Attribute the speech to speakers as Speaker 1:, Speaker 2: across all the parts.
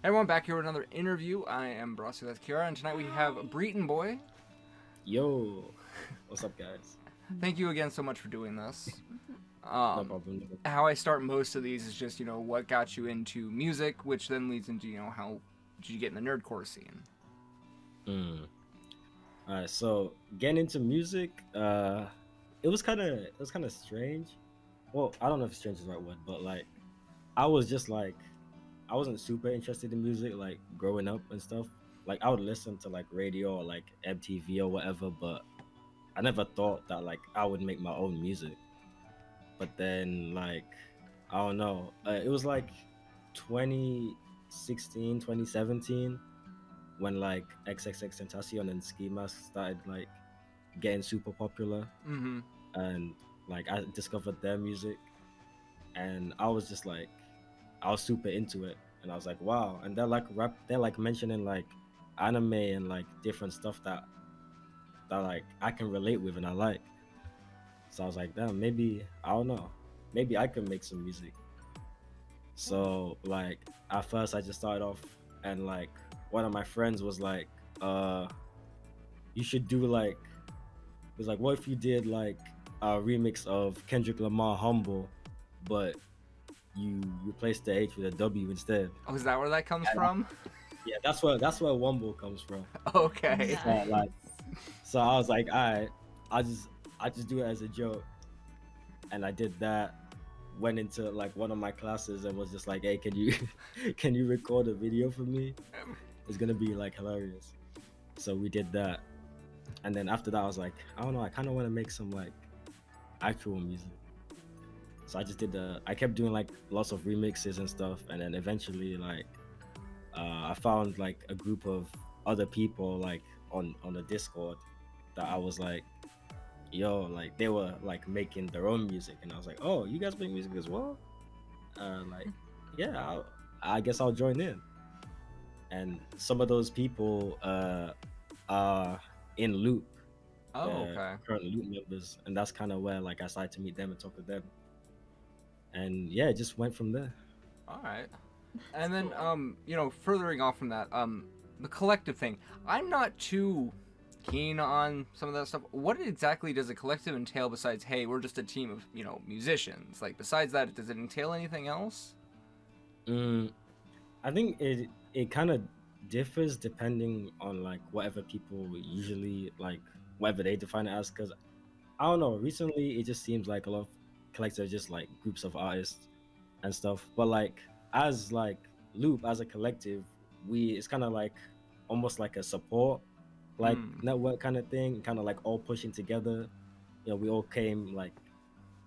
Speaker 1: Everyone, back here with another interview. I am Brossi, that's Kiara, and tonight we have Breeton Boi.
Speaker 2: Yo, what's up, guys?
Speaker 1: Thank you again so much for doing this.
Speaker 2: No problem.
Speaker 1: How I start most of these is just, what got you into music, which then leads into, how did you get in the nerdcore scene?
Speaker 2: Alright, so getting into music, it was kind of strange. Well, I don't know if strange is the right word, but like, I wasn't super interested in music like growing up and stuff. Like I would listen to like radio or like MTV or whatever, but I never thought that like I would make my own music. But then like I don't know, it was like 2016, 2017 when like XXX Tentacion and Ski Mask started like getting super popular, and like I discovered their music, and I was just like I was super into it, and I was like, wow. And they're like mentioning like anime and like different stuff that like I can relate with and I like. So I was like, damn, maybe I don't know, maybe I can make some music. So like at first I just started off, and like one of my friends was like, you should do like, it was like, what if you did like a remix of Kendrick Lamar Humble, but you replace the H with a W instead.
Speaker 1: Oh, is that where that comes from?
Speaker 2: Yeah, that's where Wumble comes from.
Speaker 1: Okay.
Speaker 3: Nice.
Speaker 2: So I was like, alright, I just do it as a joke, and I did that. Went into like one of my classes and was just like, hey, can you record a video for me? It's gonna be like hilarious. So we did that, and then after that I was like, I don't know, I kind of want to make some like actual music. So I just I kept doing like lots of remixes and stuff, and then eventually like I found like a group of other people like on the Discord that I was like, yo, like they were like making their own music, and I was like, oh, you guys make music as well? Like, yeah, I guess I'll join in. And some of those people are in Loop.
Speaker 1: Oh, okay.
Speaker 2: Current Loop members, and that's kind of where like I started to meet them and talk to them. And yeah, it just went from there.
Speaker 1: All right. And then, furthering off from that, the collective thing. I'm not too keen on some of that stuff. What exactly does a collective entail besides, hey, we're just a team of, musicians? Like, besides that, does it entail anything else?
Speaker 2: I think it kind of differs depending on like whatever people usually like, whatever they define it as. Because I don't know, recently it just seems like a lot of collectives are just like groups of artists and stuff. But like as like Loop as a collective, it's kind of like almost like a support like network kind of thing, kind of like all pushing together. We all came like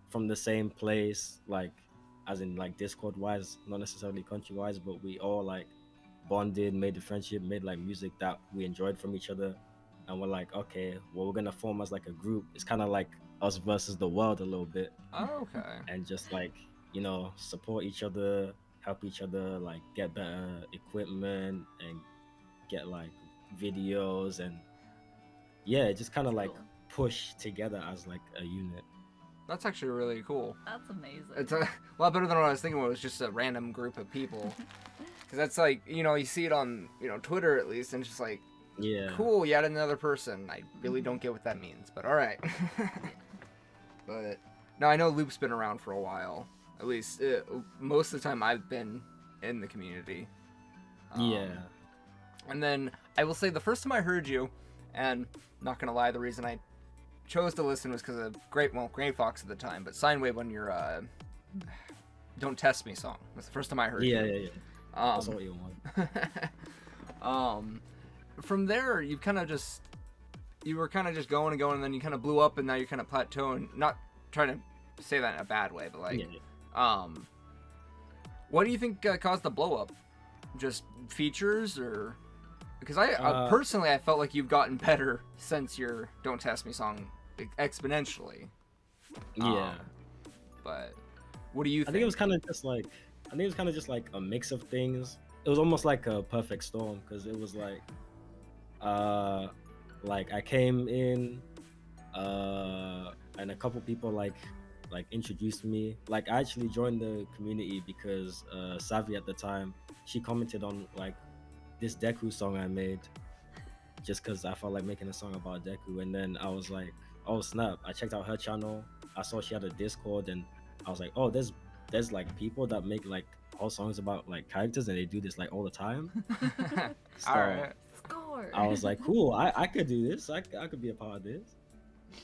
Speaker 2: from the same place, like as in like Discord wise, not necessarily country wise, but we all like bonded, made the friendship, made like music that we enjoyed from each other, and we're like, okay, well, we're gonna form as like a group. It's kind of like us versus the world a little bit.
Speaker 1: Oh, okay.
Speaker 2: And just like, support each other, help each other, like get better equipment and get like videos, and yeah, just kind of like push together as like a unit.
Speaker 1: That's actually really cool.
Speaker 3: That's amazing.
Speaker 1: It's a lot better than what I was thinking. It was just a random group of people. Because that's like, you see it on, Twitter at least, and it's just like,
Speaker 2: yeah,
Speaker 1: cool, yet another person. I really don't get what that means, but all right. But no, I know Loop's been around for a while. At least most of the time I've been in the community.
Speaker 2: Yeah.
Speaker 1: And then I will say the first time I heard you, and not gonna lie, the reason I chose to listen was because of Gray Fox at the time, but Sine Wave on your "Don't Test Me" song. That's the first time I heard you.
Speaker 2: Yeah. That's what you want.
Speaker 1: From there, you were kind of just going and going, and then you kind of blew up, and now you're kind of plateauing. Not trying to say that in a bad way, but like, what do you think caused the blow up? Just features, or because I personally I felt like you've gotten better since your "Don't Test Me" song exponentially.
Speaker 2: Yeah.
Speaker 1: But what do you think?
Speaker 2: I think it was kind of just like a mix of things. it was almost like a perfect storm because it was uh like I came in and a couple people like introduced me. Like I actually joined the community because Savvy at the time, she commented on like this Deku song I made just because I felt like making a song about Deku. And then I was like, oh snap! I checked out her channel. I saw she had a Discord, and I was like, oh, there's like people that make like whole songs about like characters, and they do this like all the time.
Speaker 1: All
Speaker 2: So
Speaker 1: right.
Speaker 3: Score.
Speaker 2: I was like, cool, I could do this. I could be a part of this.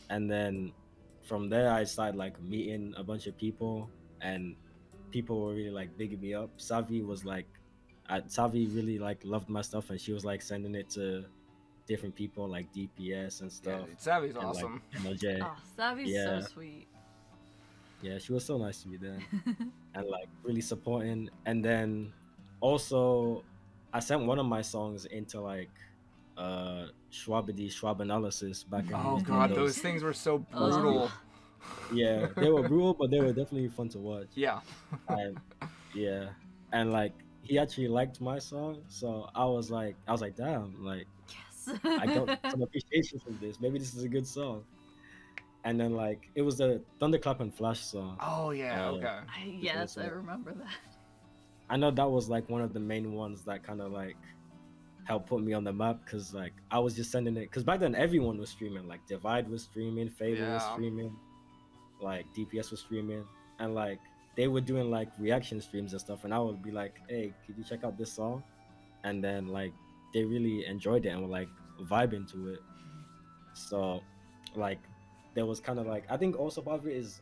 Speaker 2: And then from there, I started like meeting a bunch of people, and people were really like bigging me up. Savi was like, Savi really like loved my stuff, and she was like sending it to different people like DPS and
Speaker 1: Yeah,
Speaker 2: stuff,
Speaker 1: dude, Savvy's
Speaker 2: and like
Speaker 1: awesome.
Speaker 2: MLJ.
Speaker 3: Oh, Savvy's
Speaker 2: Yeah.
Speaker 3: so sweet.
Speaker 2: Yeah, she was so nice to me then, and like really supporting. And then also, I sent one of my songs into like Schwab analysis back in
Speaker 1: Oh
Speaker 2: in
Speaker 1: god, those things were so brutal.
Speaker 2: Yeah, they were brutal, but they were definitely fun to watch.
Speaker 1: Yeah.
Speaker 2: And yeah, and like he actually liked my song, so I was like, damn, like
Speaker 3: Yes.
Speaker 2: I got some appreciation from this. Maybe this is a good song. And then like it was the Thunderclap and Flash song.
Speaker 1: Oh yeah. Okay.
Speaker 3: Yes, I
Speaker 2: also-
Speaker 3: remember that.
Speaker 2: I know that was like one of the main ones that kind of like helped put me on the map because like I was just sending it because back then everyone was streaming. Like Divide was streaming, Fable was
Speaker 1: Yeah.
Speaker 2: streaming, like DPS was streaming, and like they were doing like reaction streams and stuff. And I would be like, hey, could you check out this song? And then like they really enjoyed it and were like vibing to it. So like there was kind of like I think also part of it is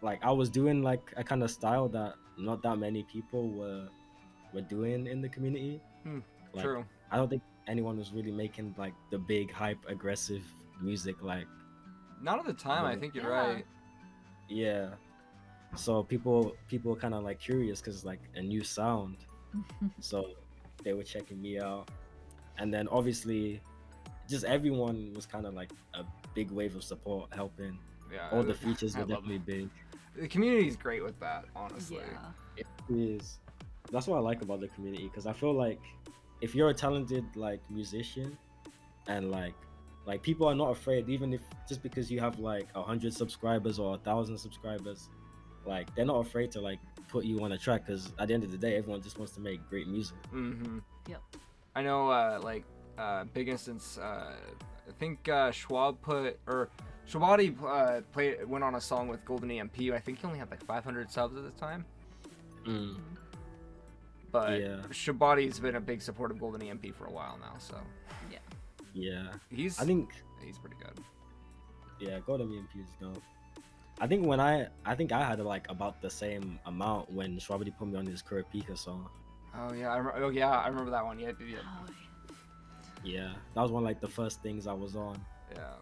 Speaker 2: like I was doing like a kind of style that not that many people were doing in the community. Like,
Speaker 1: True.
Speaker 2: I don't think anyone was really making like the big hype aggressive music like
Speaker 1: Not at the time. I
Speaker 2: Yeah.
Speaker 1: think you're
Speaker 3: Yeah.
Speaker 1: right.
Speaker 2: yeah. So people kind of like curious because it's like a new sound. So they were checking me out, and then obviously just everyone was kind of like a big wave of support helping.
Speaker 1: Yeah.
Speaker 2: All the features
Speaker 1: I
Speaker 2: were
Speaker 1: love
Speaker 2: definitely big.
Speaker 1: The community's great with that, honestly.
Speaker 3: Yeah.
Speaker 2: It is. That's what I like about the community because I feel like if you're a talented like musician and like people are not afraid even if just because you have like 100 subscribers or 1,000 subscribers, like they're not afraid to like put you on a track because at the end of the day everyone just wants to make great music.
Speaker 1: Mm-hmm.
Speaker 3: Yep.
Speaker 1: I know, big instance. I think Schwab Schwabadi went on a song with Golden EMP. I think he only had like 500 subs at the time.
Speaker 2: Mm.
Speaker 1: But
Speaker 2: Yeah.
Speaker 1: Shabadi's been a big supporter of Golden EMP for a while now, so
Speaker 2: Yeah,
Speaker 1: he's
Speaker 2: I think
Speaker 1: pretty good.
Speaker 2: yeah, Golden EMP is dope. I think I had like about the same amount when Shwabadi put me on his Kurapika song.
Speaker 1: Oh yeah, I remember that one. Yeah, yeah,
Speaker 3: Oh,
Speaker 2: Yeah, that was one of, like the first things I was on.
Speaker 1: yeah.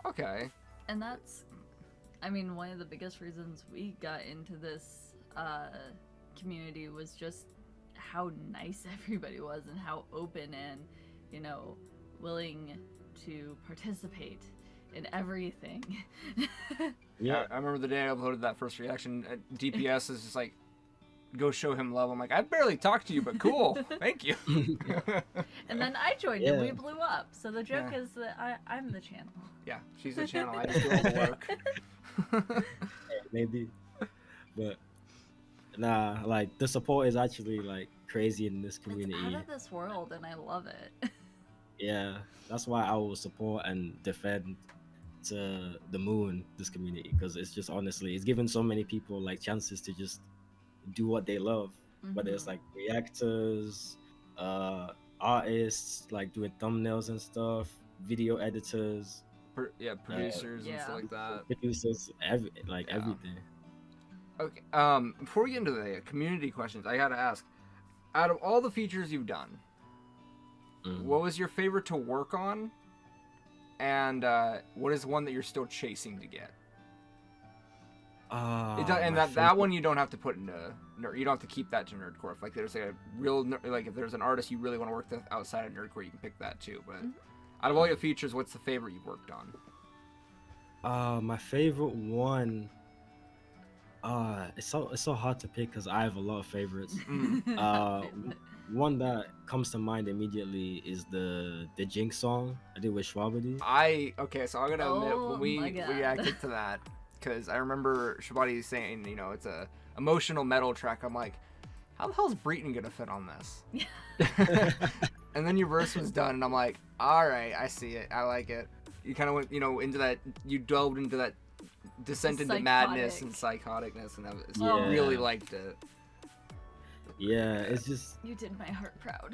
Speaker 1: Okay.
Speaker 3: and that's, I mean, one of the biggest reasons we got into this community was just how nice everybody was and how open and, you know, willing to participate in everything.
Speaker 2: Yeah,
Speaker 1: I remember the day I uploaded that first reaction. DPS is just like, go show him love. I'm like, I barely talked to you, but cool. Thank you.
Speaker 3: And then I joined and we
Speaker 2: Yeah.
Speaker 3: blew up. So the joke
Speaker 1: Yeah.
Speaker 3: is that I'm the channel.
Speaker 1: Yeah, she's the channel. I just do all the work.
Speaker 2: maybe, but nah, like the support is actually like crazy in this
Speaker 3: It's
Speaker 2: community.
Speaker 3: out of this world and I love it.
Speaker 2: Yeah, that's why I will support and defend to the moon this community because it's just honestly it's given so many people like chances to just do what they love, whether it's like reactors, artists like doing thumbnails and stuff, video editors,
Speaker 1: Producers and
Speaker 3: Yeah.
Speaker 1: stuff like that.
Speaker 2: producers,
Speaker 1: Yeah.
Speaker 2: everything.
Speaker 1: Okay. Before we get into the community questions, I gotta ask: out of all the features you've done,
Speaker 2: Mhm.
Speaker 1: what was your favorite to work on? And what is one that you're still chasing to get? And
Speaker 2: My
Speaker 1: that one you don't have to put into you don't have to keep that to Nerdcore. If like there's a real like if there's an artist you really want to work with outside of Nerdcore, you can pick that too. But out of all your features, what's the favorite you've worked on?
Speaker 2: My favorite one. It's so hard to pick because I have a lot of favorites. one that comes to mind immediately is the Jinx song I did with Schwabity.
Speaker 1: Okay, so I'm gonna admit
Speaker 3: Oh
Speaker 1: when
Speaker 3: my
Speaker 1: we
Speaker 3: God.
Speaker 1: reacted to that, because I remember Shabati saying, you know, it's a emotional metal track. I'm like, how the hell is Breeton gonna fit on this? And then your verse was done, and I'm like, all right, I see it, I like it. You kind of went, you know, into that. You delved into that descent into madness and psychoticness, and I
Speaker 2: Yeah.
Speaker 1: really liked it.
Speaker 2: Yeah, it's just
Speaker 3: You did my heart proud.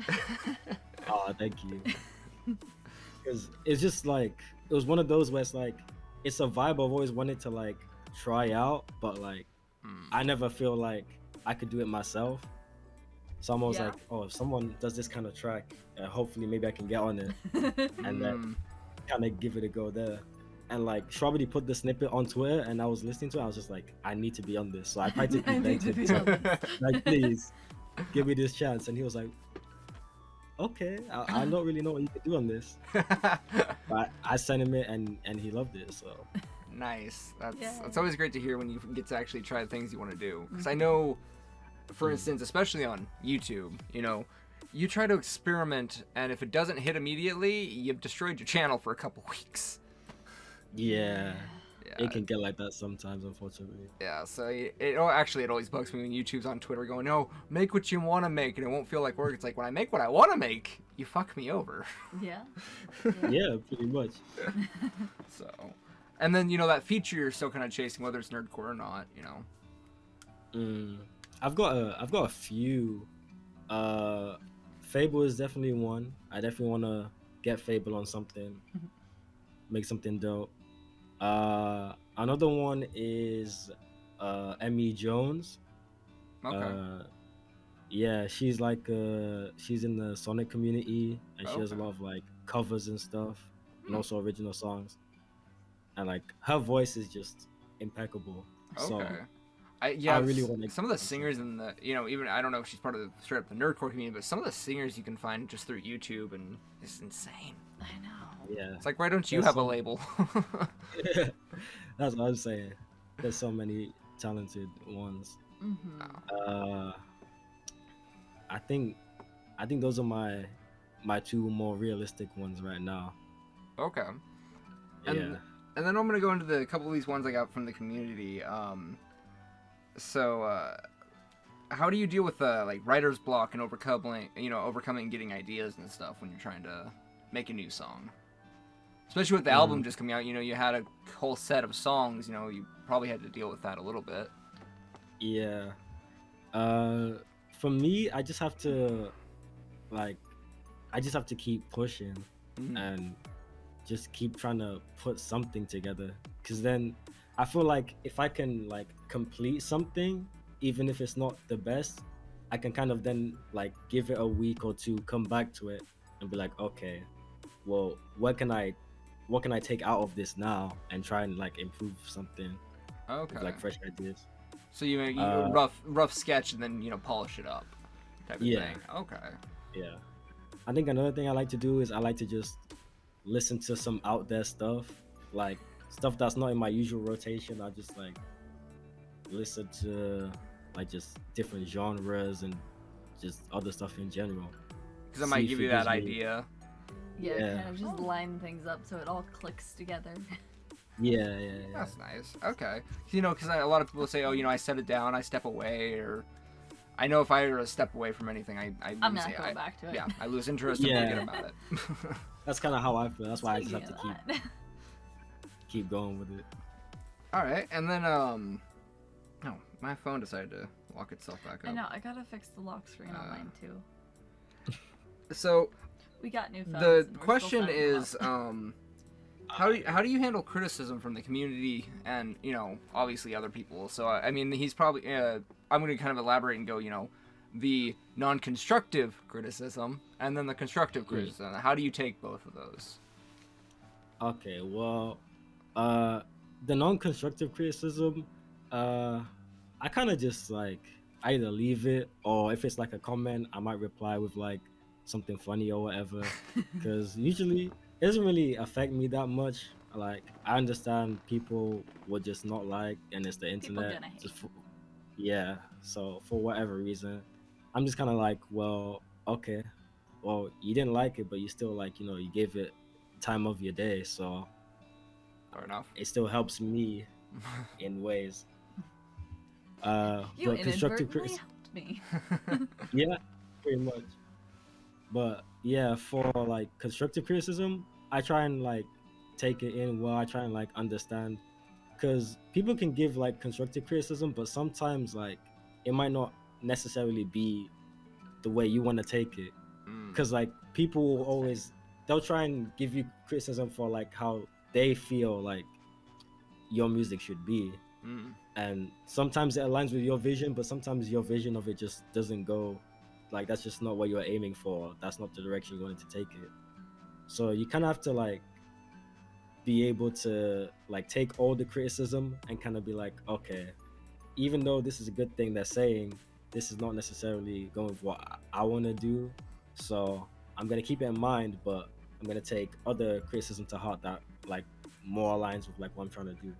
Speaker 2: oh, thank you. Because it's just like it was one of those where it's like it's a vibe I've always wanted to like try out, but like I never feel like I could do it myself. So I'm always
Speaker 3: Yeah.
Speaker 2: like, oh, if someone does this kind of track, hopefully maybe I can get on it and then kind of give it a go there. And like Strawberry put the snippet on Twitter, and I was listening to it. I was just like, I need to be on this. So I practically
Speaker 3: I need
Speaker 2: begged
Speaker 3: to
Speaker 2: him
Speaker 3: be
Speaker 2: to,
Speaker 3: on this.
Speaker 2: like, please give me this chance. And he was like, okay, I don't really know what you can do on this. But I sent him it, and he loved it. So
Speaker 1: Nice.
Speaker 3: Yeah.
Speaker 1: That's always great to hear when you get to actually try the things you want to do. Because I know, for instance, especially on YouTube, you know, you try to experiment, and if it doesn't hit immediately, you've destroyed your channel for a couple weeks.
Speaker 2: yeah,
Speaker 1: Yeah.
Speaker 2: it can get like that sometimes, unfortunately.
Speaker 1: Yeah, so it always bugs me when YouTube's on Twitter going, no, make what you want to make, and it won't feel like work. It's like, when I make what I want to make, you fuck me over.
Speaker 3: Yeah.
Speaker 2: Yeah, pretty much.
Speaker 1: So, and then, you know, that feature you're still kind of chasing, whether it's Nerdcore or not, you know.
Speaker 2: I've got a few. Fable is definitely one. I definitely want to get Fable on something, make something dope. Another one is Emmy Jones.
Speaker 1: Okay.
Speaker 2: Yeah, she's like she's in the Sonic community, and she does a
Speaker 1: Okay.
Speaker 2: lot of like covers and stuff, and also original songs. And like her voice is just impeccable. So
Speaker 1: Okay.
Speaker 2: I really want to.
Speaker 1: some of the singers in the, you know, even I don't know if she's part of the straight up the nerdcore community, but some of the singers you can find just through YouTube, and it's insane.
Speaker 3: I know.
Speaker 2: Yeah,
Speaker 1: It's like, why don't you
Speaker 2: There's
Speaker 1: have a
Speaker 2: some-
Speaker 1: label?
Speaker 2: that's what I'm saying. There's so many talented ones.
Speaker 3: Mm-hmm.
Speaker 2: I think those are my two more realistic ones right now.
Speaker 1: Okay.
Speaker 2: Yeah.
Speaker 1: And then I'm gonna go into a couple of these ones I got from the community. How do you deal with like writer's block and overcoming and getting ideas and stuff when you're trying to make a new song? Especially with the album just coming out, you know, you had a whole set of songs. You know, you probably had to deal with that a little bit.
Speaker 2: Yeah. For me, I just have to keep pushing and just keep trying to put something together, because then I feel like if I can like complete something, even if it's not the best, I can kind of then like give it a week or two, come back to it and be like, okay, well, what can I take out of this now, and try and like improve something
Speaker 1: Okay.
Speaker 2: with like fresh ideas.
Speaker 1: So you rough sketch and then, you know, polish it up, type of
Speaker 2: Yeah.
Speaker 1: thing. Okay.
Speaker 2: Yeah. I think another thing I like to do is I like to just listen to some out there stuff, like stuff that's not in my usual rotation. I just like listen to like just different genres and just other stuff in general.
Speaker 1: Because it might
Speaker 2: See if
Speaker 1: give
Speaker 2: it
Speaker 1: you that
Speaker 2: gives me-
Speaker 1: idea.
Speaker 3: Yeah,
Speaker 2: Yeah.
Speaker 3: kind of just line things up so it all clicks together.
Speaker 2: Yeah.
Speaker 1: That's nice. Okay. You know, because a lot of people say, oh, you know, I set it down, I step away, or I know if I were to step away from anything, I
Speaker 3: I'm not going back to it.
Speaker 1: Yeah, I lose interest and
Speaker 2: Yeah.
Speaker 1: forget about it.
Speaker 2: That's kind of how I feel. That's why I just have
Speaker 3: Speaking
Speaker 2: to
Speaker 3: of that.
Speaker 2: keep going with it.
Speaker 1: All right, and then no, my phone decided to lock itself back up.
Speaker 3: I know, I gotta fix the lock screen on mine too.
Speaker 1: So
Speaker 3: We got new phones.
Speaker 1: the
Speaker 3: and we're still
Speaker 1: question
Speaker 3: setting them
Speaker 1: is,
Speaker 3: up.
Speaker 1: how do you handle criticism from the community and, you know, obviously other people? So I mean, he's probably I'm going to kind of elaborate and go, you know, the non-constructive criticism and then the constructive criticism. How do you take both of those?
Speaker 2: Okay, well, the non-constructive criticism, I kind of just like either leave it, or if it's like a comment, I might reply with like something funny or whatever, because usually it doesn't really affect me that much. Like I understand people would just not like, and it's the internet.
Speaker 3: gonna hate.
Speaker 2: Yeah, so for whatever reason, I'm just kind of like, well, okay, well, you didn't like it, but you still like, you gave it time of your day, so
Speaker 1: Fair enough.
Speaker 2: it still helps me in ways.
Speaker 3: You
Speaker 2: But constructive
Speaker 3: inadvertently
Speaker 2: criticism,
Speaker 3: helped me.
Speaker 2: yeah, pretty much. But yeah, for like constructive criticism, I try and like take it in well. I try and like understand, because people can give like constructive criticism, but sometimes like it might not necessarily be the way you want to take it.
Speaker 1: Mm,
Speaker 2: Because like people will
Speaker 3: That's fair.
Speaker 2: always, they'll try and give you criticism for like how they feel like your music should be,
Speaker 1: mm.
Speaker 2: and sometimes it aligns with your vision, but sometimes your vision of it just doesn't go, like that's just not what you're aiming for, that's not the direction you wanted to take it. So you kind of have to like be able to like take all the criticism and kind of be like, okay, even though this is a good thing they're saying, this is not necessarily going with what I want to do. So I'm gonna keep it in mind, but I'm gonna take other criticism to heart that like more aligns with like what I'm trying to do.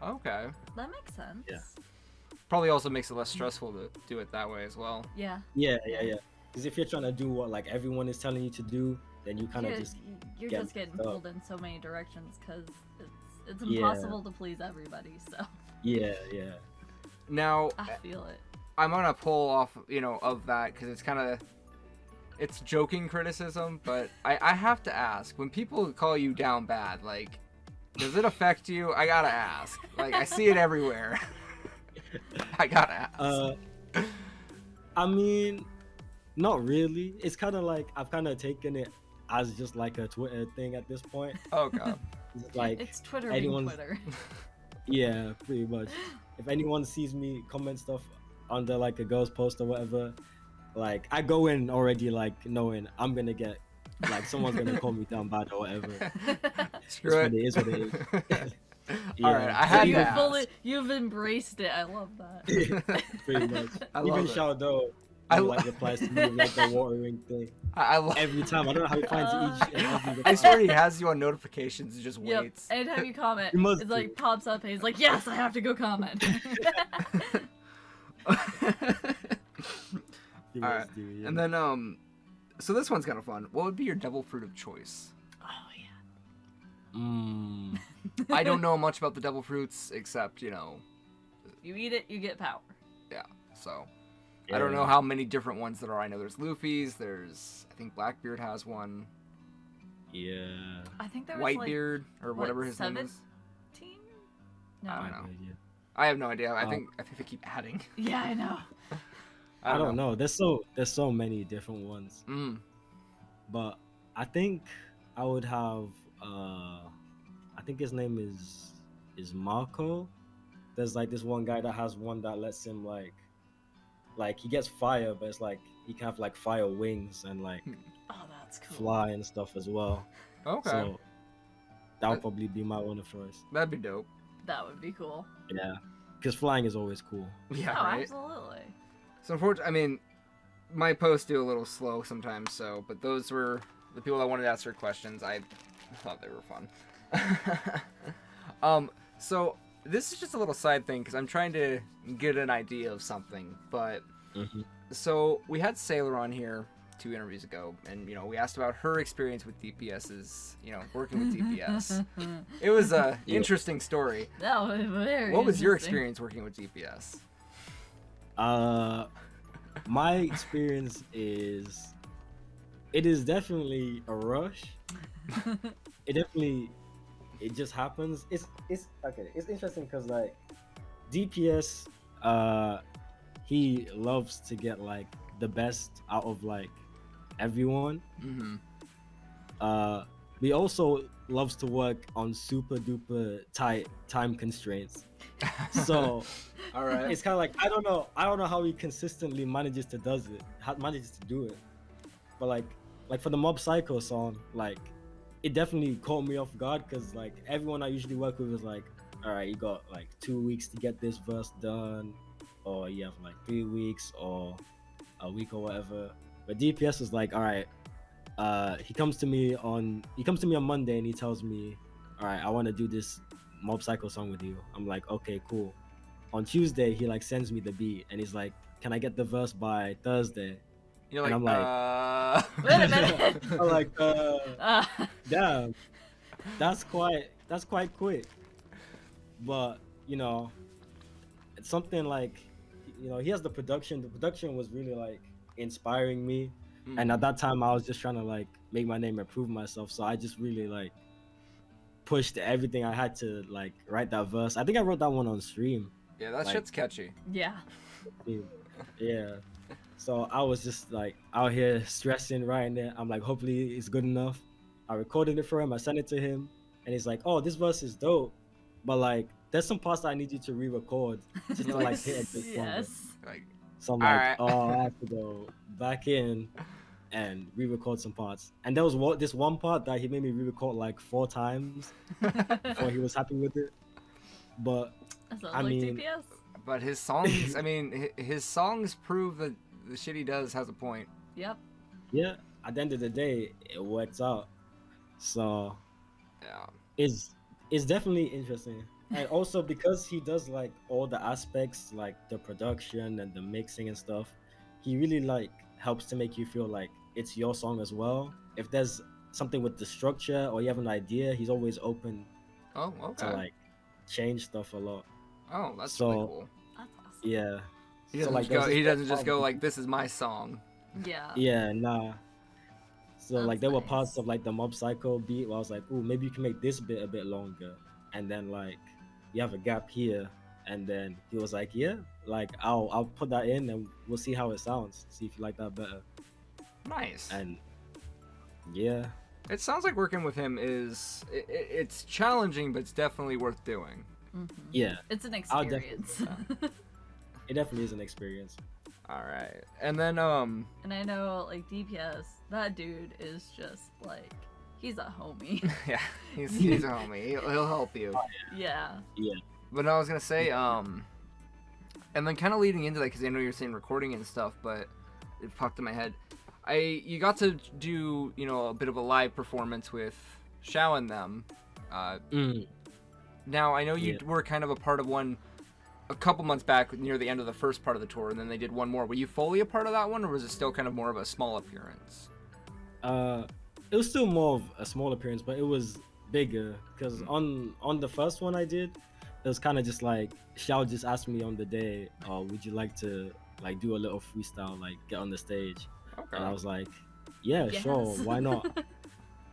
Speaker 1: Okay.
Speaker 3: That makes sense.
Speaker 2: Yeah.
Speaker 1: Probably also makes it less stressful to do it that way as well.
Speaker 3: Yeah.
Speaker 2: Yeah. Because if you're trying to do what like everyone is telling you to do, then you kind of just
Speaker 3: You're
Speaker 2: get
Speaker 3: just getting
Speaker 2: messed up.
Speaker 3: pulled in so many directions because it's
Speaker 2: Yeah.
Speaker 3: impossible to please everybody. So
Speaker 2: yeah.
Speaker 1: Now,
Speaker 3: I feel it.
Speaker 1: I'm gonna pull off, of that because it's joking criticism, but I have to ask, when people call you down bad, like, does it affect you? I gotta ask. Like, I see it everywhere. I gotta ask.
Speaker 2: I mean, not really. It's kind of like I've kind of taken it as just like a Twitter thing at this point.
Speaker 1: Oh god.
Speaker 2: It's like
Speaker 3: It's Twitter being
Speaker 2: anyone's-
Speaker 3: Twitter.
Speaker 2: yeah, pretty much. If anyone sees me comment stuff under like a girl's post or whatever, like I go in already like knowing I'm gonna get like someone's gonna call me down bad or whatever.
Speaker 1: Screw it.
Speaker 2: It's what it is.
Speaker 1: All right, I had
Speaker 3: you
Speaker 1: to ask.
Speaker 3: you've embraced it. I love that.
Speaker 2: Pretty much.
Speaker 1: I love
Speaker 2: Even
Speaker 1: it.
Speaker 2: Shadow
Speaker 1: I
Speaker 2: like replies to me with like the watering thing
Speaker 1: I love.
Speaker 2: every time. I don't know how he finds each and every reply.
Speaker 1: I swear he has you on notifications and just
Speaker 3: Yep.
Speaker 1: waits.
Speaker 3: Anytime you comment,
Speaker 2: He must
Speaker 3: it's like
Speaker 2: do.
Speaker 3: pops up and he's like, yes, I have to go comment.
Speaker 2: He
Speaker 1: All
Speaker 2: must
Speaker 1: right.
Speaker 2: do, yeah.
Speaker 1: And then so this one's kind of fun. What would be your devil fruit of choice?
Speaker 3: Oh
Speaker 1: I don't know much about the devil fruits except,
Speaker 3: yeah. You eat it, you get power.
Speaker 1: so I don't know
Speaker 2: Yeah.
Speaker 1: how many different ones there are. I know there's Luffy's, I think Blackbeard has one,
Speaker 2: Yeah.
Speaker 3: I think there was
Speaker 1: Whitebeard or
Speaker 3: what,
Speaker 1: whatever his name is.
Speaker 3: 17? No.
Speaker 1: I don't
Speaker 2: I
Speaker 1: know.
Speaker 2: have no idea.
Speaker 1: I have no idea. I
Speaker 2: Oh.
Speaker 1: think they keep adding.
Speaker 3: Yeah, I know.
Speaker 2: I don't know. There's so many different ones. But I think I would have I think his name is Marco. There's like this one guy that has one that lets him like he gets fire, but it's like he can have like fire wings and like
Speaker 3: Oh, that's cool.
Speaker 2: fly and stuff as well.
Speaker 1: Okay,
Speaker 2: So that would probably be my one of choice.
Speaker 1: that'd be dope.
Speaker 3: That would be cool.
Speaker 2: Yeah. Because flying is always cool.
Speaker 1: Yeah,
Speaker 3: Oh,
Speaker 1: right.
Speaker 3: absolutely.
Speaker 1: So unfortunately, I mean, my posts do a little slow sometimes. So, but those were the people that wanted to ask their questions. I thought they were fun. So this is just a little side thing because I'm trying to get an idea of something. But
Speaker 2: Mhm.
Speaker 1: so we had Sailor on here 2 interviews ago, and we asked about her experience with DPS's, working with DPS. It was a
Speaker 2: Yeah.
Speaker 1: interesting story.
Speaker 3: That was very
Speaker 1: What was your
Speaker 3: interesting.
Speaker 1: experience working with DPS?
Speaker 2: My experience is it is definitely a rush. It just happens. It's okay. It's interesting because like DPS, he loves to get like the best out of like everyone.
Speaker 1: Mm-hmm.
Speaker 2: He also loves to work on super duper tight time constraints. So
Speaker 1: All right.
Speaker 2: it's kind of like I don't know how he consistently manages to do it, but like for the Mob Psycho song, like it definitely caught me off guard because like everyone I usually work with is like, all right, you got like 2 weeks to get this verse done, or you have like 3 weeks or a week or whatever. But DPS is like, all right, he comes to me on Monday and he tells me, all right, I want to do this Mob Psycho song with you. I'm like, okay, cool. On Tuesday, he like sends me the beat and he's like, can I get the verse by Thursday?
Speaker 1: You're
Speaker 2: And
Speaker 1: like,
Speaker 2: I'm like,
Speaker 3: Wait a minute.
Speaker 2: I'm like,
Speaker 3: Uh,
Speaker 2: damn, that's quite quick. But it's something like, he has the production. The production was really like inspiring me, and at that time I was just trying to like make my name and prove myself. So I just really like pushed everything I had to like write that verse. I think I wrote that one on stream.
Speaker 1: yeah, that
Speaker 2: like,
Speaker 1: shit's catchy.
Speaker 3: yeah.
Speaker 2: Yeah. So I was just like out here stressing, writing it. I'm like, hopefully it's good enough. I recorded it for him. I sent it to him, and he's like, "Oh, this verse is dope, but like, there's some parts that I need you to re-record just to like hit a bit stronger."
Speaker 3: Yes.
Speaker 1: Like,
Speaker 2: So I'm
Speaker 1: all
Speaker 2: like,
Speaker 1: right.
Speaker 2: "Oh, I have to go back in and re-record some parts." And there was this one part that he made me re-record like 4 times before he was happy with it. But
Speaker 3: That sounds
Speaker 2: I
Speaker 3: like
Speaker 2: mean,
Speaker 3: TPS.
Speaker 1: But his songs, I mean, his songs prove that the shit he does has a point.
Speaker 3: Yep.
Speaker 2: yeah, at the end of the day, it works out. So
Speaker 1: Yeah.
Speaker 2: it's definitely interesting. And also because he does like all the aspects, like the production and the mixing and stuff, he really like helps to make you feel like it's your song as well. If there's something with the structure or you have an idea, he's always open
Speaker 1: Oh,
Speaker 2: to
Speaker 1: okay.
Speaker 2: like change stuff a lot.
Speaker 1: Oh, that's
Speaker 2: So
Speaker 1: really cool.
Speaker 3: That's awesome.
Speaker 2: yeah.
Speaker 1: He
Speaker 2: So
Speaker 1: doesn't
Speaker 2: like
Speaker 1: just go.
Speaker 2: there's
Speaker 1: He
Speaker 2: this
Speaker 1: doesn't just
Speaker 2: part-
Speaker 1: go like, "This is my song."
Speaker 3: Yeah.
Speaker 2: Yeah, nah. So like
Speaker 3: That's
Speaker 2: there were
Speaker 3: nice.
Speaker 2: parts of like the Mob Psycho beat where I was like, "Ooh, maybe you can make this bit a bit longer," and then like you have a gap here, and then he was like, "Yeah, like I'll put that in, and we'll see how it sounds, see if you like that better."
Speaker 1: Nice.
Speaker 2: And yeah,
Speaker 1: It sounds like working with him is it's challenging, but it's definitely worth doing.
Speaker 3: Mhm.
Speaker 2: yeah,
Speaker 3: It's an
Speaker 2: I'll definitely
Speaker 3: experience.
Speaker 2: it definitely is an experience.
Speaker 1: All right, and then
Speaker 3: And I know, like, DPS, that dude is just, like, he's a homie.
Speaker 1: yeah, he's a homie. He'll help you.
Speaker 3: Yeah.
Speaker 1: But no, I was gonna say and then kind of leading into that because I know you're saying recording and stuff, but it popped in my head. You got to do a bit of a live performance with Shao and them. Now I know you
Speaker 2: Yeah.
Speaker 1: were kind of a part of one a couple months back near the end of the first part of the tour, and then they did one more. Were you fully a part of that one, or was it still kind of more of a small appearance?
Speaker 2: It was still more of a small appearance, but it was bigger because on the first one I did, it was kind of just like Xiao just asked me on the day, "Oh, would you like to like do a little freestyle, like get on the stage?"
Speaker 1: Okay.
Speaker 2: And I was like, "Yeah, sure,
Speaker 3: Yes.
Speaker 2: why not?"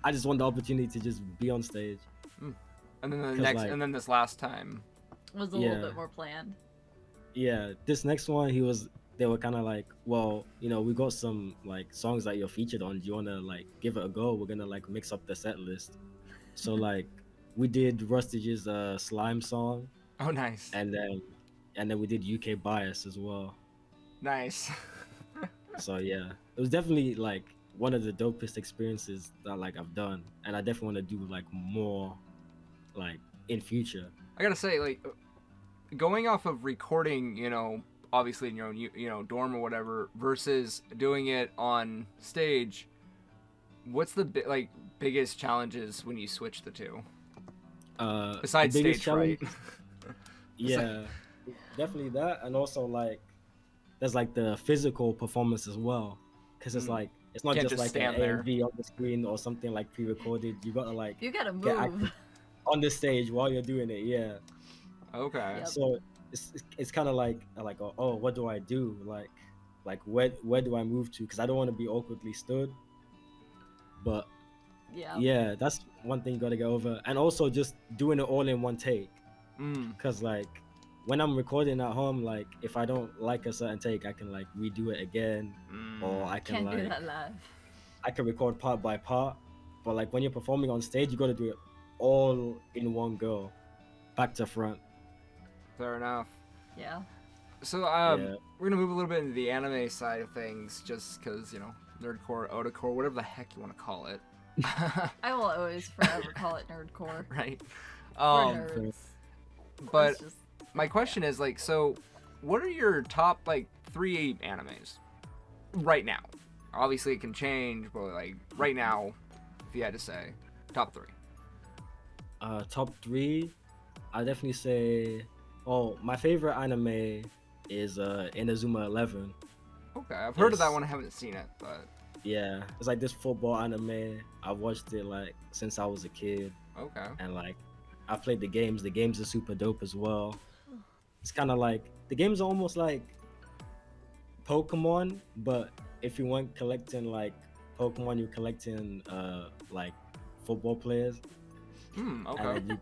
Speaker 2: I just want the opportunity to just be on stage.
Speaker 1: And then
Speaker 2: 'Cause,
Speaker 1: next,
Speaker 2: like-
Speaker 1: and then this last time.
Speaker 3: Was a
Speaker 2: Yeah.
Speaker 3: little bit more planned.
Speaker 2: Yeah, this next one, they were kind of like, "Well, we got some like songs that you're featured on. Do you want to like give it a go? We're gonna like mix up the set list." So like we did Rustage's Slime song,
Speaker 1: Oh, nice.
Speaker 2: and then we did UK Bias as well.
Speaker 1: Nice.
Speaker 2: So yeah, it was definitely like one of the dopest experiences that like I've done, and I definitely want to do like more like in future.
Speaker 1: I gotta say, like, going off of recording, obviously in your own, dorm or whatever, versus doing it on stage, what's the biggest challenges when you switch the two? Besides
Speaker 2: the biggest
Speaker 1: stage fright.
Speaker 2: Yeah, definitely that, and also like there's like the physical performance as well, because it's like it's not
Speaker 1: Can't
Speaker 2: just
Speaker 1: just
Speaker 2: like an
Speaker 1: stand there.
Speaker 2: AMV on the screen or something like pre-recorded. You gotta like
Speaker 3: You gotta
Speaker 2: get
Speaker 3: move.
Speaker 2: active on the stage while you're doing it. Yeah.
Speaker 1: Okay.
Speaker 3: Yep.
Speaker 2: So it's kind of like oh, what do I do? Like where do I move to? Because I don't want to be awkwardly stood. But
Speaker 3: Yeah.
Speaker 2: yeah, that's one thing you gotta get over, and also just doing it all in one take.
Speaker 1: Mm.
Speaker 2: Because like when I'm recording at home, like if I don't like a certain take, I can like redo it again, or I can
Speaker 3: Can't do
Speaker 2: like
Speaker 3: that live.
Speaker 2: I can record part by part. But like when you're performing on stage, you got to do it all in one go, back to front.
Speaker 1: Fair enough.
Speaker 3: Yeah.
Speaker 1: So
Speaker 2: Yeah.
Speaker 1: we're gonna move a little bit into the anime side of things, just because nerdcore, otacore, whatever the heck you want to call it.
Speaker 3: I will always forever call it nerdcore.
Speaker 1: Right.
Speaker 3: We're nerds.
Speaker 1: But
Speaker 3: It's just,
Speaker 1: my question is so what are your top 3 animes right now? Obviously it can change, but right now, if you had to say top 3.
Speaker 2: Top 3, I definitely say. Oh, my favorite anime is Inazuma 11.
Speaker 1: Okay, I've heard of that
Speaker 2: Yes.
Speaker 1: one. I haven't seen it, but
Speaker 2: Yeah, it's like this football anime. I watched it like since I was a kid,
Speaker 1: okay.
Speaker 2: and like I played the games. The games are super dope as well. It's kind of like the games are almost like Pokemon, but if you weren't collecting like Pokemon, you're collecting like football players, and
Speaker 1: Okay.
Speaker 2: then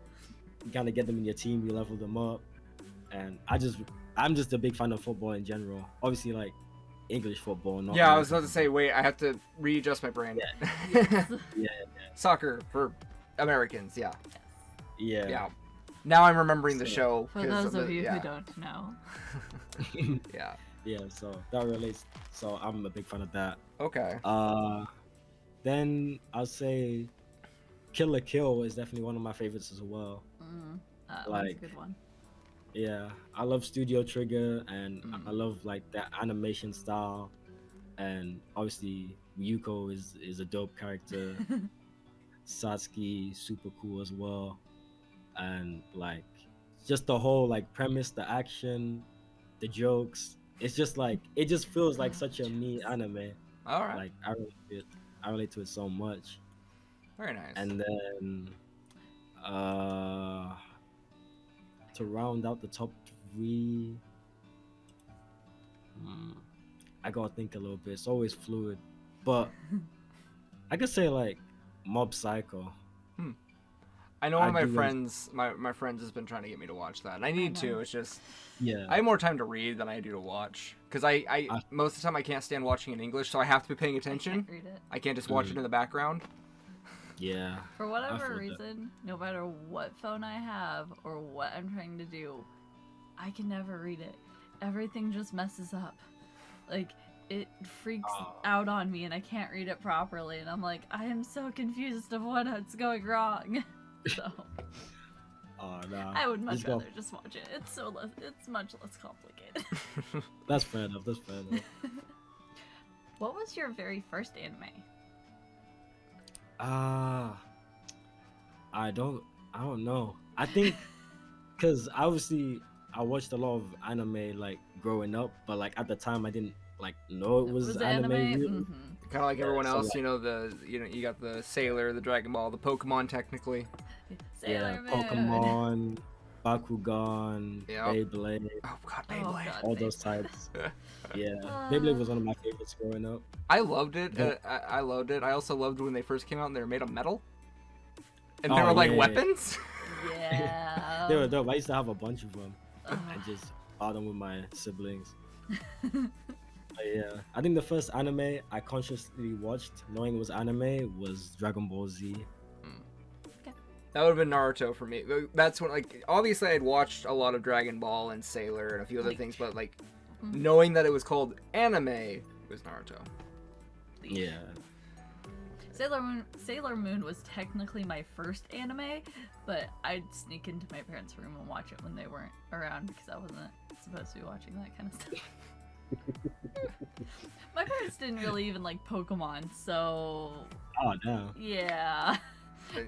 Speaker 2: you kind of get them in your team. You level them up, and I'm just a big fan of football in general. Obviously, like English football, not
Speaker 1: Yeah, I was
Speaker 2: American
Speaker 1: about to say, wait, I have to readjust my brain.
Speaker 3: Yes.
Speaker 2: Yeah,
Speaker 1: Soccer for Americans, yeah.
Speaker 2: yeah,
Speaker 1: Yeah. Now I'm remembering the
Speaker 2: So-
Speaker 1: show.
Speaker 3: For
Speaker 1: 'cause
Speaker 3: those of
Speaker 1: the-
Speaker 3: you
Speaker 1: yeah.
Speaker 3: who don't know.
Speaker 1: Yeah.
Speaker 2: yeah. So that relates. So I'm a big fan of that.
Speaker 1: Okay.
Speaker 2: Then I'll say Kill la Kill is definitely one of my favorites as well.
Speaker 3: That one's a
Speaker 2: Like-
Speaker 3: good one.
Speaker 2: Yeah, I love Studio Trigger, and
Speaker 1: Mm.
Speaker 2: I love like that animation style, and obviously Yuko is a dope character. Satsuki super cool as well, and like just the whole like premise, the action, the jokes. It's just like it just feels like such a neat anime.
Speaker 1: All right.
Speaker 2: Like I relate to it so much.
Speaker 1: Very nice.
Speaker 2: And then to round out the top three, I gotta think a little bit. It's always fluid, but I could say like Mob Psycho.
Speaker 1: I know one of
Speaker 2: I
Speaker 1: my
Speaker 2: do
Speaker 1: friends, my friends has been trying to get me to watch that, and I need to.
Speaker 3: know.
Speaker 1: It's just
Speaker 2: Yeah,
Speaker 1: I have more time to read than I do to watch, because I most of the time I can't stand watching in English, so I have to be paying
Speaker 3: I
Speaker 1: attention.
Speaker 3: can't read it.
Speaker 1: I can't just watch it in the background.
Speaker 2: yeah.
Speaker 3: For whatever
Speaker 2: feel that.
Speaker 3: reason, no matter what phone I have or what I'm trying to do, I can never read it. Everything just messes up. Like, it freaks out on me and I can't read it properly. And I'm like, I am so confused of what's going wrong. So,
Speaker 2: Oh nah.
Speaker 3: I would much
Speaker 2: Just go-
Speaker 3: rather just watch it. It's much less complicated.
Speaker 2: That's fair enough. That's fair enough.
Speaker 3: What was your very first anime?
Speaker 2: I don't know. I think because obviously I watched a lot of anime like growing up, but like at the time I didn't like know it was anime. Really.
Speaker 3: Mhm.
Speaker 1: Kind of like everyone
Speaker 2: so,
Speaker 1: else,
Speaker 2: like-
Speaker 1: you got the Sailor, the Dragon Ball, the Pokemon, technically.
Speaker 3: Sailor Moon.
Speaker 2: Pokemon, Bakugan,
Speaker 1: Yep.
Speaker 2: Beyblade,
Speaker 1: Oh God,
Speaker 3: Oh,
Speaker 1: Beyblade.
Speaker 3: God.
Speaker 2: all those types. Yeah,
Speaker 3: Ah.
Speaker 2: Beyblade was one of my favorites growing up.
Speaker 1: I loved it.
Speaker 2: Yeah.
Speaker 1: I loved it. I also loved when they first came out and they were made of metal, and they
Speaker 2: Oh,
Speaker 1: were like
Speaker 2: yeah.
Speaker 1: weapons.
Speaker 3: Yeah.
Speaker 2: They were dope. I used to have a bunch of them.
Speaker 3: Ugh.
Speaker 2: I just bought them with my siblings. But yeah, I think the first anime I consciously watched, knowing it was anime, was Dragon Ball Z.
Speaker 1: That would have been Naruto for me. That's when, like, obviously I'd watched a lot of Dragon Ball and Sailor and a few other
Speaker 3: Like-
Speaker 1: things, but like
Speaker 3: Mhm.
Speaker 1: knowing that it was called anime was Naruto.
Speaker 2: Yeah.
Speaker 3: Sailor Moon was technically my first anime, but I'd sneak into my parents' room and watch it when they weren't around because I wasn't supposed to be watching that kind of stuff. My parents didn't really even like Pokemon, so
Speaker 2: Oh damn.
Speaker 3: yeah.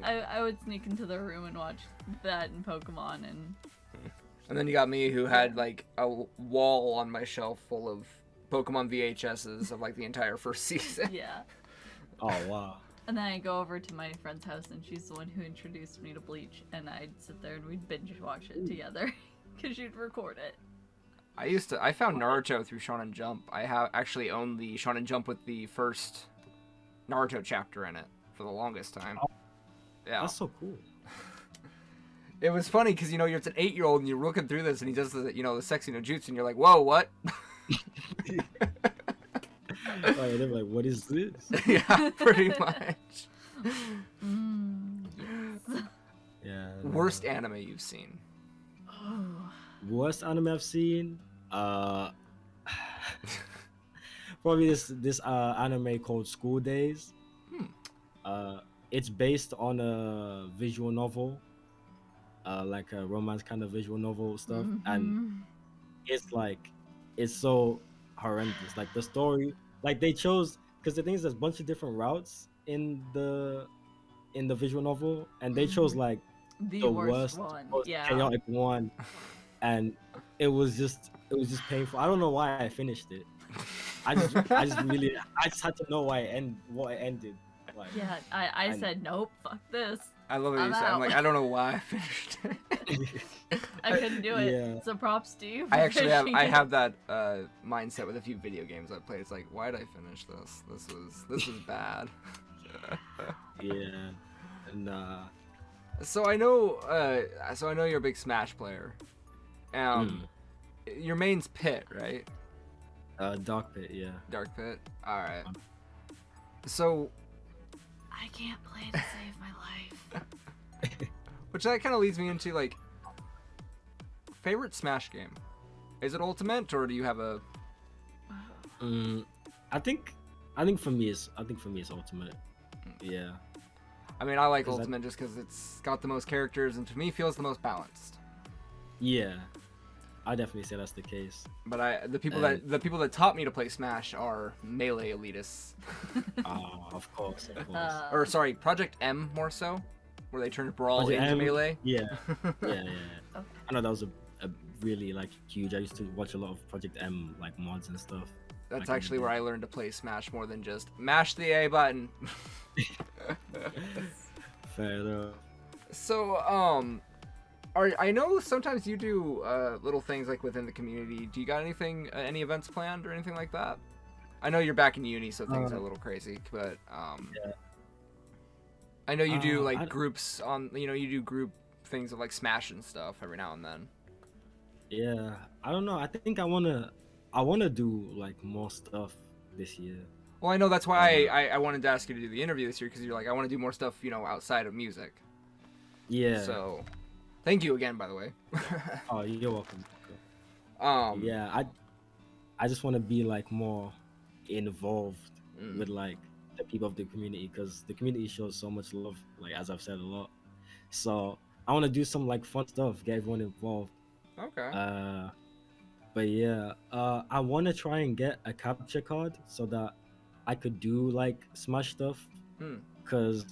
Speaker 3: I would sneak into their room and watch that and Pokemon
Speaker 1: And then you got me, who had like a wall on my shelf full of Pokemon VHSs of like the entire first season.
Speaker 3: yeah.
Speaker 2: Oh wow.
Speaker 3: And then I go over to my friend's house and she's the one who introduced me to Bleach, and I'd sit there and we'd binge watch it together because she'd record it.
Speaker 1: I found Naruto through Shonen Jump. I actually owned the Shonen Jump with the first Naruto chapter in it for the longest time. Yeah.
Speaker 2: That's so cool.
Speaker 1: It was funny because you're it's an 8-year-old and you're looking through this and he does the sexy no jutsu and you're like, whoa, what?
Speaker 2: Like, they were like, what is this?
Speaker 1: Yeah, pretty much.
Speaker 3: Yes.
Speaker 2: Yeah.
Speaker 1: Worst anime you've seen?
Speaker 3: Oh.
Speaker 2: Worst anime I've seen? Probably this anime called School Days. It's based on a visual novel, like a romance kind of visual novel stuff, and it's so horrendous. Like the story, like they chose, because the thing is, there's a bunch of different routes in the visual novel, and they chose like
Speaker 3: The
Speaker 2: the
Speaker 3: worst
Speaker 2: worst,
Speaker 3: one.
Speaker 2: most
Speaker 3: Yeah.
Speaker 2: chaotic one, and it was just painful. I don't know why I finished it. I just really, I just had to know what it ended. Like,
Speaker 3: Yeah, I said nope, fuck this.
Speaker 1: I love what
Speaker 3: I'm
Speaker 1: you said. I'm
Speaker 3: out.
Speaker 1: like, I don't know why I finished it.
Speaker 3: I couldn't do it.
Speaker 2: Yeah.
Speaker 3: So props to you.
Speaker 1: I
Speaker 3: for
Speaker 1: actually have
Speaker 3: finishing it.
Speaker 1: that mindset with a few video games I played. It's like, why did I finish this? This was bad.
Speaker 2: yeah, nah.
Speaker 1: So I know you're a big Smash player. Your main's Pit, right?
Speaker 2: Dark Pit, yeah.
Speaker 1: Dark Pit. All right. So,
Speaker 3: I can't play to save my life.
Speaker 1: which that kind of leads me into like favorite Smash game. Is it Ultimate or do you have a?
Speaker 2: I think for me it's Ultimate. Yeah.
Speaker 1: I mean, I like
Speaker 2: 'Cause
Speaker 1: Ultimate just because it's got the most characters and to me feels the most balanced.
Speaker 2: Yeah. I definitely say that's the case.
Speaker 1: But the people that taught me to play Smash are melee elitists.
Speaker 2: Of course.
Speaker 1: Or sorry, Project M more so, where they turned Brawl
Speaker 2: Project
Speaker 1: into
Speaker 2: M?
Speaker 1: melee.
Speaker 2: Yeah.
Speaker 3: Okay.
Speaker 2: I know that was a really like huge. I used to watch a lot of Project M like mods and stuff.
Speaker 1: That's
Speaker 2: back in
Speaker 1: actually
Speaker 2: the
Speaker 1: where
Speaker 2: day.
Speaker 1: I learned to play Smash more than just mash the A button.
Speaker 2: Fair enough.
Speaker 1: So, I know sometimes you do little things like within the community. Do you got anything, any events planned or anything like that? I know you're back in uni, so things are a little crazy, but
Speaker 2: Yeah.
Speaker 1: I know you do
Speaker 2: I
Speaker 1: like
Speaker 2: don't-
Speaker 1: groups on, you do group things of like Smash and stuff every now and then.
Speaker 2: Yeah. I don't know. I think I wanna do like more stuff this year.
Speaker 1: Well, I know that's why I wanted to ask you to do the interview this year because you're like, I want to do more stuff, outside of music.
Speaker 2: Yeah.
Speaker 1: So, thank you again, by the way.
Speaker 2: Oh, you're welcome.
Speaker 1: Yeah.
Speaker 2: I just want to be like more involved
Speaker 1: Mm.
Speaker 2: with like the people of the community because the community shows so much love, like as I've said a lot. So I want to do some like fun stuff, get everyone involved.
Speaker 1: Okay.
Speaker 2: But yeah, I want to try and get a capture card so that I could do like Smash stuff because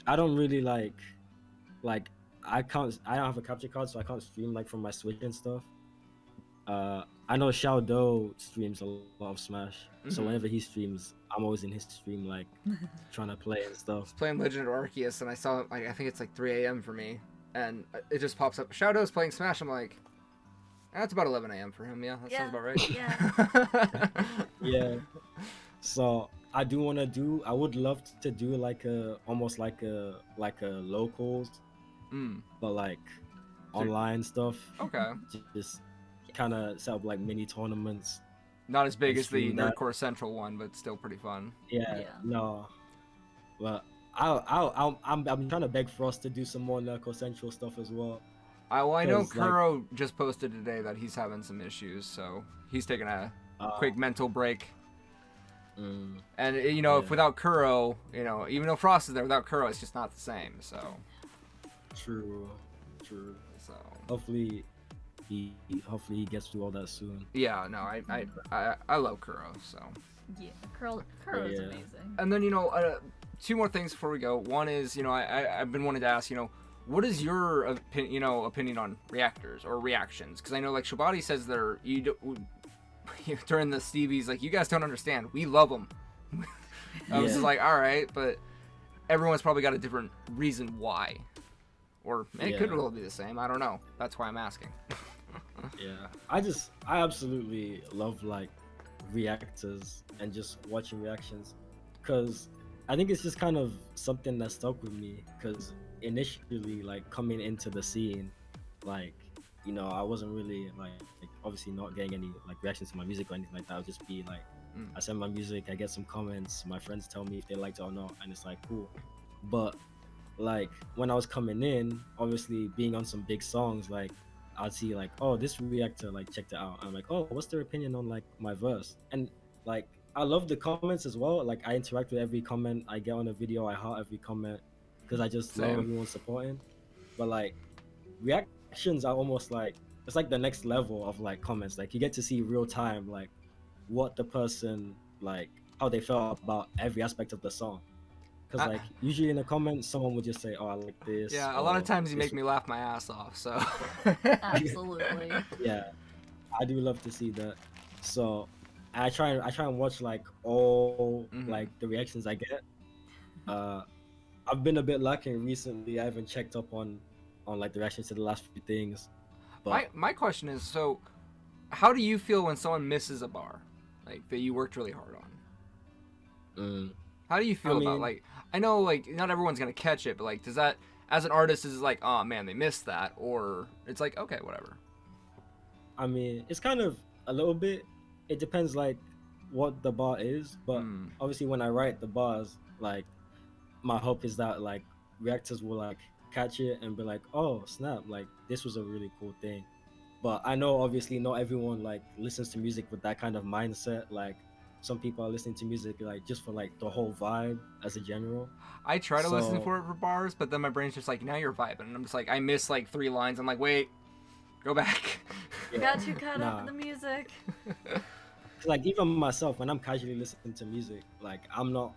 Speaker 2: I don't really like I don't have a capture card, so I can't stream like from my Switch and stuff. I know Xiao Do streams a lot of Smash, so
Speaker 1: Mhm.
Speaker 2: whenever he streams, I'm always in his stream like trying to play and stuff.
Speaker 1: Playing Legend of Arceus, and I saw it, like, I think it's like 3 a.m. for me, and it just pops up. Shadow's playing Smash. I'm like, that's about 11 a.m. for him. Yeah, that sounds about right.
Speaker 3: Yeah.
Speaker 2: Yeah. So I would love to do like almost like a locals, but like online stuff.
Speaker 1: Okay.
Speaker 2: Just kind of set up like mini tournaments.
Speaker 1: Not as big
Speaker 2: And
Speaker 1: as the
Speaker 2: stream that.
Speaker 1: Nerdcore Central one, but still pretty fun.
Speaker 2: Yeah.
Speaker 3: Yeah.
Speaker 2: No. But I'm trying to beg for us to do some more Nerdcore Central stuff as well.
Speaker 1: I know
Speaker 2: 'Cause, like-
Speaker 1: Kuro just posted today that he's having some issues, so he's taking a quick mental break.
Speaker 2: Mm,
Speaker 1: And if
Speaker 2: Yeah.
Speaker 1: without Kuro, even though Frost is there, without Kuro, it's just not the same. So,
Speaker 2: true.
Speaker 1: so
Speaker 2: Hopefully he gets through all that soon.
Speaker 1: yeah, no, I love Kuro. So,
Speaker 3: Yeah, Curl is
Speaker 2: Yeah.
Speaker 3: amazing.
Speaker 1: and then two more things before we go. One is I've been wanting to ask what is your opinion on reactors or reactions? Because I know like Shabati says during the Stevies, like, you guys don't understand. We love them. I was
Speaker 2: Yeah.
Speaker 1: just like, all right, but everyone's probably got a different reason why. Or it could
Speaker 2: Yeah.
Speaker 1: well be the same. I don't know. That's why I'm asking.
Speaker 2: Yeah, I absolutely love like reactors and just watching reactions because I think it's just kind of something that stuck with me because initially like coming into the scene, like I wasn't really like obviously not getting any like reactions to my music or anything like that. I'll just be like I send my music, I get some comments, my friends tell me if they liked it or not, and it's like cool. But like when I was coming in, obviously being on some big songs, like I'd see like, oh, this reactor like checked it out. I'm like, oh, what's their opinion on like my verse? And like I love the comments as well. Like I interact with every comment I get on a video. I heart every comment because I just love
Speaker 1: Same.
Speaker 2: everyone supporting. But like reactions are almost like it's like the next level of like comments. Like you get to see real time like what the person like how they felt about every aspect of the song. Because like usually in the comments someone would just say, oh, I like this.
Speaker 1: Yeah, a lot of
Speaker 2: or
Speaker 1: times you
Speaker 2: this
Speaker 1: make me laugh my ass off. So.
Speaker 3: Absolutely.
Speaker 2: Yeah, I do love to see that. So, I try and watch like all
Speaker 1: Mhm.
Speaker 2: like the reactions I get. Uh, I've been a bit lacking recently. I haven't checked up on like the reactions to the last few things, but
Speaker 1: My question is, so how do you feel when someone misses a bar, like that you worked really hard on?
Speaker 2: mm,
Speaker 1: How do you
Speaker 2: I
Speaker 1: feel about,
Speaker 2: mean,
Speaker 1: like, I know like not everyone's gonna catch it, but like does that, as an artist, is it like, oh man, they missed that, or it's like, okay, whatever.
Speaker 2: it's kind of a little bit. It depends like what the bar is, but
Speaker 1: Hmm.
Speaker 2: obviously when I write the bars, like my hope is that like reactors will like catch it and be like, oh snap, like this was a really cool thing. But I know obviously not everyone like listens to music with that kind of mindset. Like some people are listening to music like just for like the whole vibe as a general.
Speaker 1: I try to listen
Speaker 2: So
Speaker 1: for it for bars, but then my brain's just like, now you're vibing, and I'm just like, I miss like 3 lines. I'm like, wait, go back.
Speaker 3: I got too caught up
Speaker 2: nah,
Speaker 3: in the music.
Speaker 2: like even myself when I'm casually listening to music, like I'm not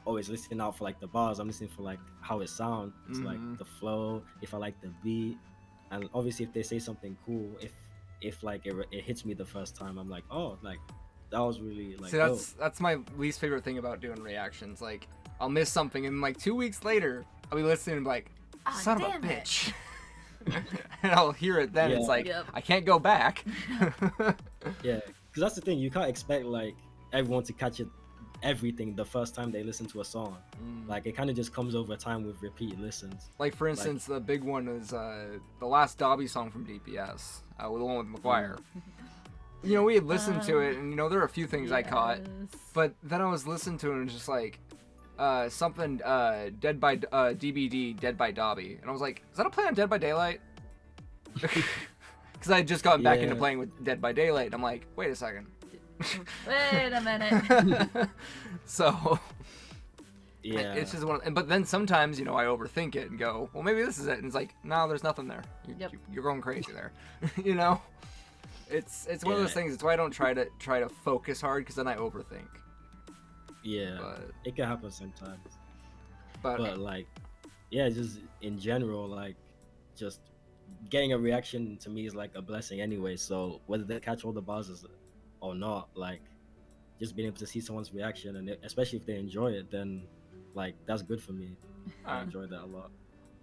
Speaker 2: always listening out for like the bars. I'm listening for like how it sounds, like
Speaker 1: Mhm.
Speaker 2: the flow, if I like the beat, and obviously if they say something cool, if like it hits me the first time, I'm like, oh, like that was really
Speaker 1: See,
Speaker 2: like dope.
Speaker 1: that's my least favorite thing about doing reactions. Like, I'll miss something, and like 2 weeks later, I'll be listening and be like,
Speaker 3: Ah,
Speaker 1: son of a
Speaker 3: damn it.
Speaker 1: bitch. And I'll hear it then.
Speaker 2: Yeah.
Speaker 1: It's like,
Speaker 3: Yep.
Speaker 1: I can't go back.
Speaker 2: Yeah, because that's the thing. You can't expect like everyone to catch it everything the first time they listen to a song. Like it kind of just comes over time with repeat listens.
Speaker 1: Like, for instance, the big one is the last Dobby song from DPS, with the one with McGuire. You know, we had listened to it, and you know, there are a few things I caught,
Speaker 3: Yes.
Speaker 1: but then I was listening to it and it was just like, something, Dead by, DBD, Dead by Dobby. And I was like, is that a play on Dead by Daylight? Because I had just gotten back into
Speaker 2: Yeah.
Speaker 1: playing with Dead by Daylight, and I'm like, wait a second.
Speaker 3: Wait a minute.
Speaker 1: So,
Speaker 2: Yeah,
Speaker 1: it's just but then sometimes, you know, I overthink it and go, well, maybe this is it. And it's like, no, there's nothing there.
Speaker 3: Yep.
Speaker 1: You're going crazy there. You know? It's one of those
Speaker 2: Yeah.
Speaker 1: things. It's why I don't try to focus hard, because then I overthink.
Speaker 2: yeah,
Speaker 1: But
Speaker 2: it can happen sometimes.
Speaker 1: but
Speaker 2: But like, yeah, just in general, like, just getting a reaction to me is like a blessing anyway. So whether they catch all the buzzes or not, like, just being able to see someone's reaction and especially if they enjoy it, then like that's good for me. I
Speaker 1: Alright.
Speaker 2: enjoy that a lot.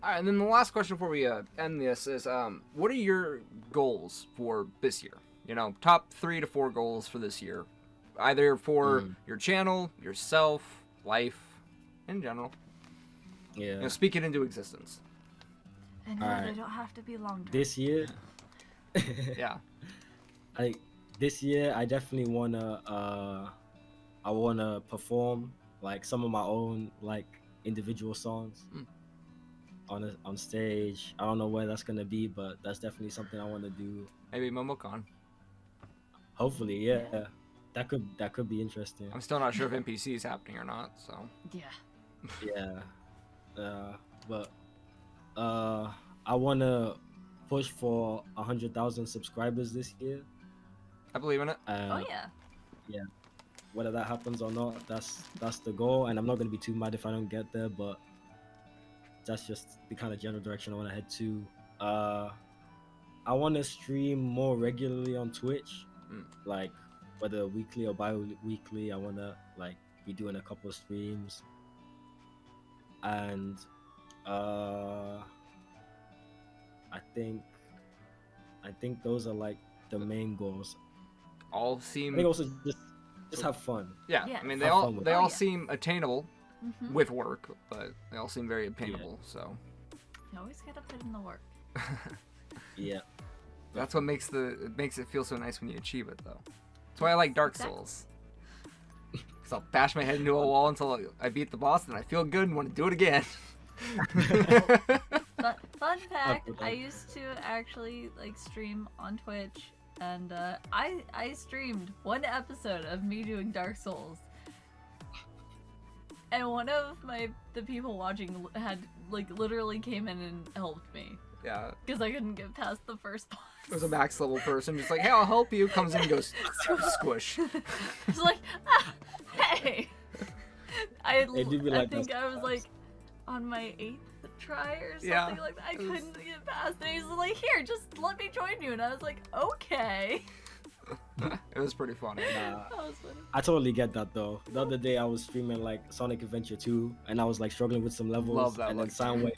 Speaker 1: All right, and then the last question before we end this is, what are your goals for this year? You know, top 3 to 4 goals for this year, either for your channel, yourself, life, in general.
Speaker 2: Yeah.
Speaker 1: You know, speak it into existence.
Speaker 3: And no,
Speaker 2: Alright.
Speaker 3: they don't have to be long term.
Speaker 2: This year,
Speaker 1: Yeah.
Speaker 2: like this year, I definitely wanna perform like some of my own like individual songs on stage. I don't know where that's gonna be, but that's definitely something I want to do.
Speaker 1: Maybe MomoCon.
Speaker 2: Hopefully, yeah. That could be interesting.
Speaker 1: I'm still not sure if NPC is happening or not. So.
Speaker 3: Yeah.
Speaker 2: Yeah. But I wanna push for 100,000 subscribers this year.
Speaker 1: I believe in it.
Speaker 3: Oh yeah.
Speaker 2: Whether that happens or not, that's the goal, and I'm not gonna be too mad if I don't get there, but that's just the kind of general direction I want to head to. I want to stream more regularly on Twitch, like whether weekly or bi-weekly. I want to like be doing a couple of streams, and I think those are like the main goals.
Speaker 1: All
Speaker 2: I
Speaker 1: seem.
Speaker 2: think also just have fun.
Speaker 1: Yeah.
Speaker 3: Yeah.
Speaker 1: I mean,
Speaker 2: Have fun with
Speaker 1: they
Speaker 2: it.
Speaker 1: all
Speaker 3: yeah.
Speaker 1: seem attainable
Speaker 3: Mhm.
Speaker 1: with work, but they all seem very obtainable. So.
Speaker 3: You always gotta put in the work.
Speaker 2: Yeah.
Speaker 1: That's what makes it feel so nice when you achieve it, though. That's why I like Dark
Speaker 3: Exactly.
Speaker 1: Souls. Because I'll bash my head into a wall until I beat the boss, and I feel good and want to do it again.
Speaker 3: Fun fact:
Speaker 2: with
Speaker 3: I
Speaker 2: that.
Speaker 3: used to actually like stream on Twitch, and I streamed one episode of me doing Dark Souls, and one of the people watching had like literally came in and helped me
Speaker 1: Yeah,
Speaker 3: because I couldn't get past the first boss.
Speaker 1: there's a max level person just like, hey, I'll help you. Comes in and goes, squish.
Speaker 3: It's like, hey.
Speaker 2: They do be
Speaker 3: I
Speaker 2: like
Speaker 3: think
Speaker 2: that
Speaker 3: I was
Speaker 2: sometimes.
Speaker 3: like on my 8th try or something
Speaker 1: Yeah,
Speaker 3: like that. I
Speaker 1: it was-
Speaker 3: couldn't get past it. He's like, here, just let me join you. And I was like, okay.
Speaker 1: It was pretty funny.
Speaker 2: Nah,
Speaker 3: That was funny.
Speaker 2: I totally get that though. The other day I was streaming like Sonic Adventure 2, and I was like struggling with some levels,
Speaker 1: Love that
Speaker 2: and then
Speaker 1: look.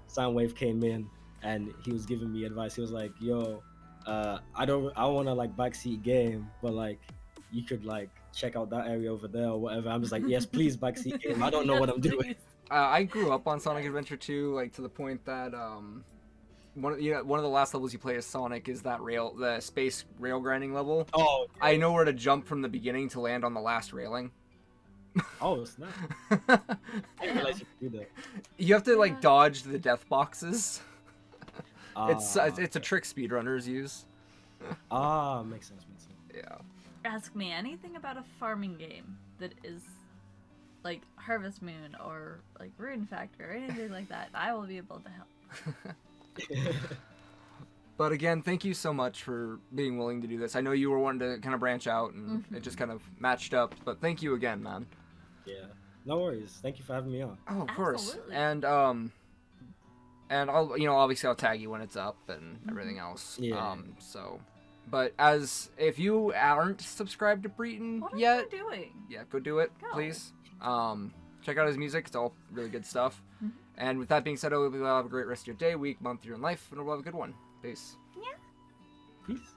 Speaker 2: Soundwave came in, and he was giving me advice. He was like, "Yo, I want to like backseat game, but like you could like check out that area over there or whatever." I'm just like, "Yes, please backseat game. I don't know what I'm doing."
Speaker 3: Please.
Speaker 1: I grew up on Sonic Adventure 2, like to the point that one of the last levels you play as Sonic is the space rail grinding level.
Speaker 2: Oh,
Speaker 1: I know where to jump from the beginning to land on the last railing.
Speaker 2: oh, snap! I didn't realize you could do that.
Speaker 1: You have to like
Speaker 3: Yeah.
Speaker 1: dodge the death boxes. It's
Speaker 2: Ah,
Speaker 1: a trick speedrunners use.
Speaker 2: makes sense.
Speaker 1: Yeah.
Speaker 3: Ask me anything about a farming game that is like Harvest Moon or like Rune Factor or anything like that. I will be able to help.
Speaker 1: But again, thank you so much for being willing to do this. I know you were wanting to kind of branch out, and it just kind of matched up. But thank you again, man.
Speaker 2: Yeah, no worries. Thank you for having me on.
Speaker 1: Oh, of course.
Speaker 3: Absolutely.
Speaker 1: And I'll obviously I'll tag you when it's up and everything else.
Speaker 2: Yeah.
Speaker 1: But if you aren't subscribed to Breeton
Speaker 3: What are
Speaker 1: yet,
Speaker 3: you doing?
Speaker 1: yeah, go do it,
Speaker 3: Go.
Speaker 1: please. Check out his music; it's all really good stuff.
Speaker 3: Mhm.
Speaker 1: And with that being said, I hope you have a great rest of your day, week, month, year, and life, and we'll have a good one. Peace.
Speaker 2: Peace.